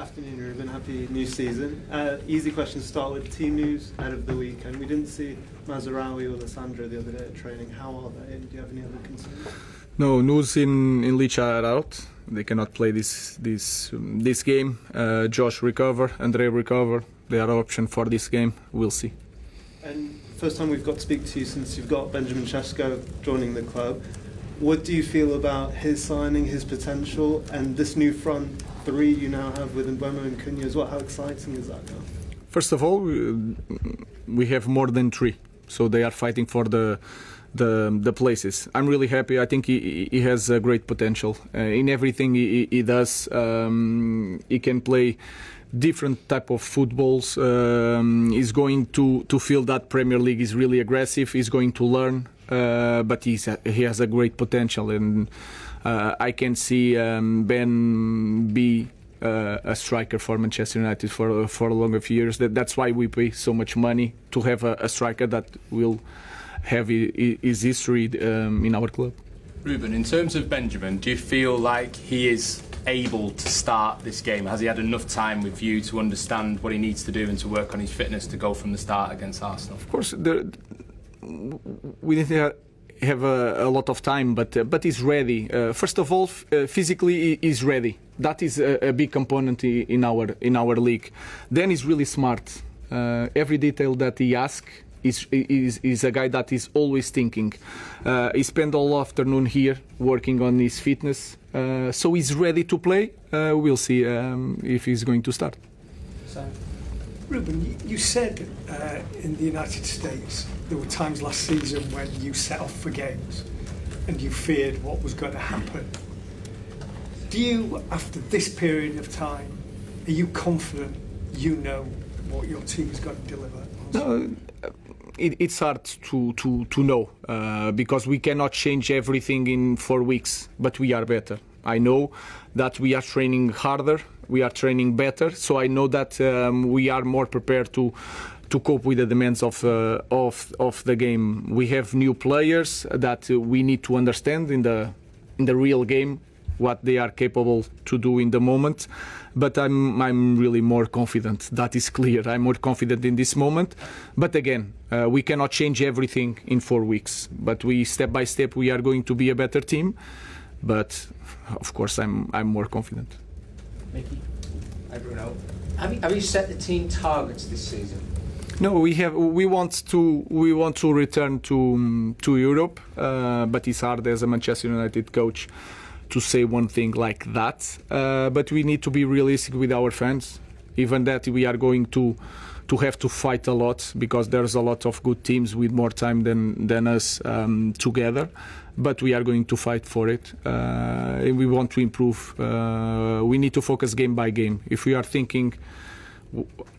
Afternoon, Ruben. Happy new season. Easy question to start with. Team news ahead of the weekend. We didn't see Mzraoui or Lissandro the other day at training. How are they? And do you have any other concerns? No, news in Leach are out. They cannot play this game. Josh recover, Andre recover. They are option for this game. We'll see. And first time we've got to speak to you since you've got Benjamin Sesko joining the club. What do you feel about his signing, his potential, and this new front three you now have with Mbeumo and Cunha as well? How exciting is that now? First of all, we have more than three, so they are fighting for the places. I'm really happy. I think he has a great potential in everything he does. He can play different type of footballs. He's going to feel that Premier League is really aggressive. He's going to learn, but he has a great potential, and I can see Ben be a striker for Manchester United for a longer few years. That's why we pay so much money to have a striker that will have his history in our club. Ruben, in terms of Benjamin, do you feel like he is able to start this game? Has he had enough time with you to understand what he needs to do and to work on his fitness to go from the start against Arsenal? Of course, we didn't have a lot of time, but he's ready. First of all, physically he's ready. That is a big component in our league. Then he's really smart. Every detail that he asks, is a guy that is always thinking. He spent all afternoon here working on his fitness, so he's ready to play. We'll see if he's going to start. So, Ruben, you said in the United States there were times last season when you set off for games and you feared what was going to happen. Do you, after this period of time, are you confident you know what your team is going to deliver? No, it's hard to know because we cannot change everything in 4 weeks, but we are better. I know that we are training harder, we are training better, so I know that we are more prepared to cope with the demands of the game. We have new players that we need to understand in the real game what they are capable to do in the moment, but I'm really more confident. That is clear. I'm more confident in this moment, but again, we cannot change everything in 4 weeks. But we step by step we are going to be a better team. But of course, I'm more confident. Mickey, hi Bruno. Have you set the team targets this season? No, we want to return to Europe, but it's hard as a Manchester United coach to say one thing like that, but we need to be realistic with our fans. Even that we are going to have to fight a lot because there's a lot of good teams with more time than us together, but we are going to fight for it. And we want to improve. We need to focus game by game. If we are thinking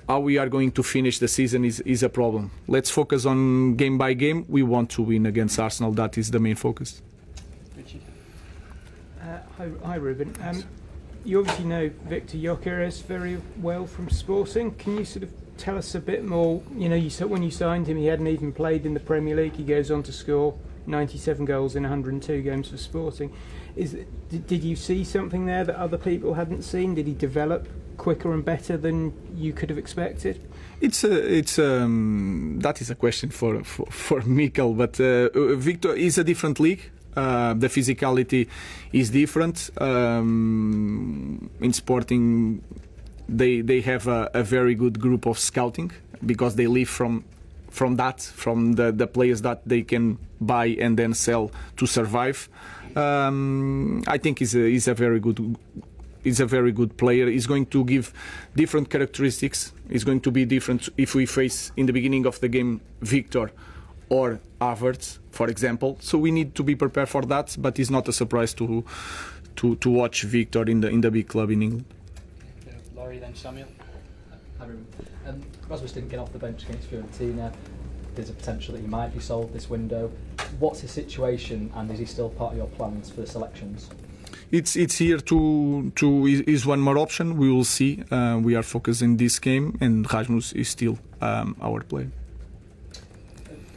how we are going to finish the season is a problem. Let's focus on game by game. We want to win against Arsenal. That is the main focus. Hi Ruben. You obviously know Victor Gyökeres very well from Sporting. Can you sort of tell us a bit more? You know, when you signed him, he hadn't even played in the Premier League. He goes on to score 97 goals in 102 games for Sporting. Did you see something there that other people hadn't seen? Did he develop quicker and better than you could have expected? That is a question for Mikel, but Victor is a different league. The physicality is different. In Sporting, they have a very good group of scouting because they live from the players that they can buy and then sell to survive. I think he's a very good player. He's going to give different characteristics. He's going to be different if we face in the beginning of the game Victor or Havertz, for example. So we need to be prepared for that. But it's not a surprise to watch Victor in the big club in England. Laurie, then Samuel. Rasmus didn't get off the bench against Fiorentina. There's a potential that he might be sold this window. What's his situation, and is he still part of your plans for the selections? It's here is one more option. We will see. We are focused in this game, and Rasmus is still our player.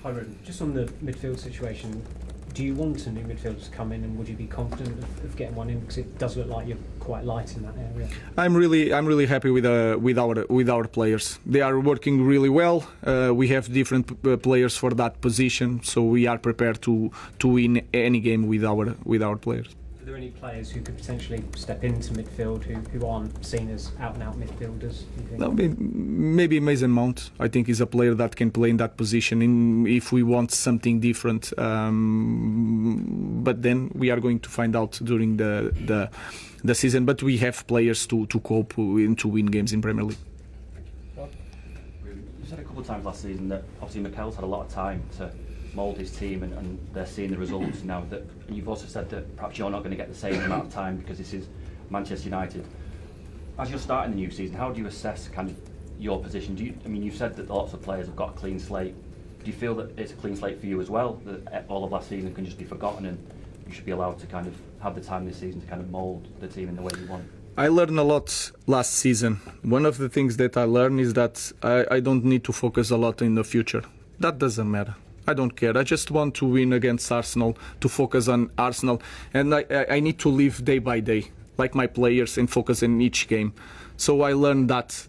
Hi, Ruben. Just on the midfield situation, Do you want a new midfielder to come in, and would you be confident of getting one in? Because it does look like you're quite light in that area. I'm really happy with our players. They are working really well. We have different players for that position, so we are prepared to win any game with our players. Are there any players who could potentially step into midfield who aren't seen as out-and-out midfielders? You think? No, maybe Mason Mount. I think is a player that can play in that position if we want something different. But then we are going to find out during the season. But we have players to cope and to win games in Premier League. You said a couple of times last season that obviously Mikel's had a lot of time to mould his team and they're seeing the results now. That you've also said that perhaps you're not going to get the same amount of time because this is Manchester United. As you're starting the new season, how do you assess kind of your position? You've said that lots of players have got a clean slate. Do you feel that it's a clean slate for you as well? That all of last season can just be forgotten and you should be allowed to kind of have the time this season to kind of mould the team in the way you want? I learned a lot last season. One of the things that I learned is that I don't need to focus a lot in the future. That doesn't matter. I don't care. I just want to win against Arsenal, to focus on Arsenal. And I need to live day by day, like my players, and focus in each game. So I learned that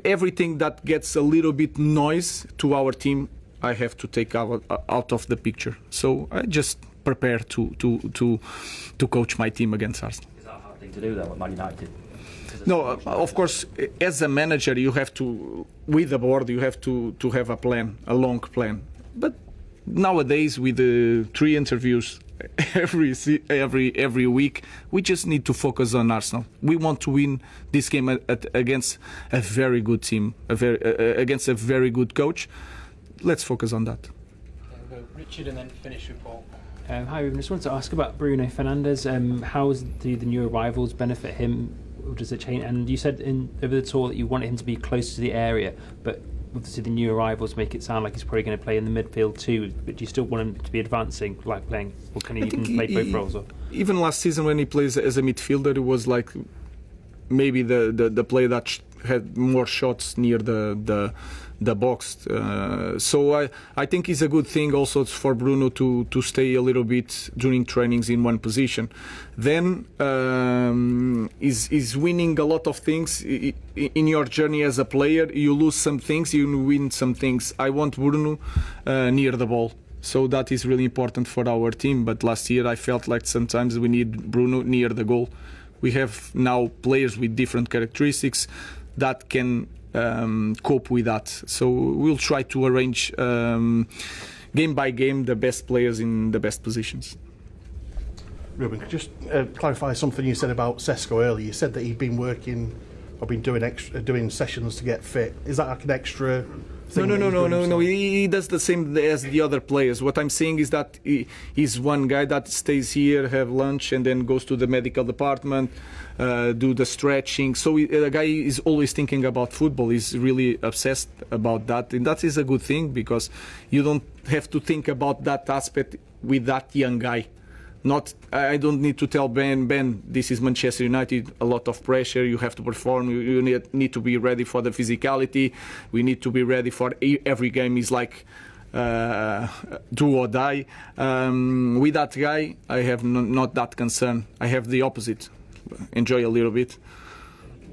everything that gets a little bit noise to our team, I have to take out of the picture. So I just prepare to coach my team against Arsenal. Is that a hard thing to do, though, at Man United? No, of course, as a manager, you have to, with the board, you have to have a plan, a long plan. But nowadays, with the 3 interviews every week, we just need to focus on Arsenal. We want to win this game against a very good team, against a very good coach. Let's focus on that. We'll go Richard and then finish with Paul. Hi, Ruben. I just wanted to ask about Bruno Fernandes. How do the new arrivals benefit him? Or does it change? And you said over the tour that you wanted him to be closer to the area, but obviously the new arrivals make it sound like he's probably going to play in the midfield too. But do you still want him to be advancing, like playing, or can he even play both roles? Or? Even last season when he plays as a midfielder, it was like maybe the player that had more shots near the box. So I think it's a good thing also for Bruno to stay a little bit during trainings in one position. Then is winning a lot of things in your journey as a player. You lose some things, you win some things. I want Bruno near the ball. So that is really important for our team. But last year I felt like sometimes we need Bruno near the goal. We have now players with different characteristics that can cope with that. So we'll try to arrange game by game the best players in the best positions. Ruben, could you just clarify something you said about Sesko earlier? You said that he'd been working or been doing sessions to get fit. Is that like an extra thing? No. He does the same as the other players. What I'm saying is that he's one guy that stays here, have lunch, and then goes to the medical department, do the stretching. So the guy is always thinking about football. He's really obsessed about that, and that is a good thing because you don't have to think about that aspect with that young guy. I don't need to tell Ben, this is Manchester United, a lot of pressure, you have to perform, you need to be ready for the physicality, we need to be ready for every game is like do or die. With that guy, I have not that concern. I have the opposite. Enjoy a little bit.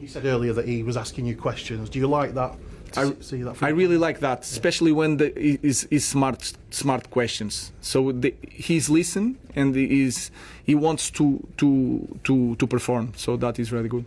You said earlier that he was asking you questions. Do you like that? I really like that, especially when is smart questions. So he's listen and he wants to perform. So that is really good.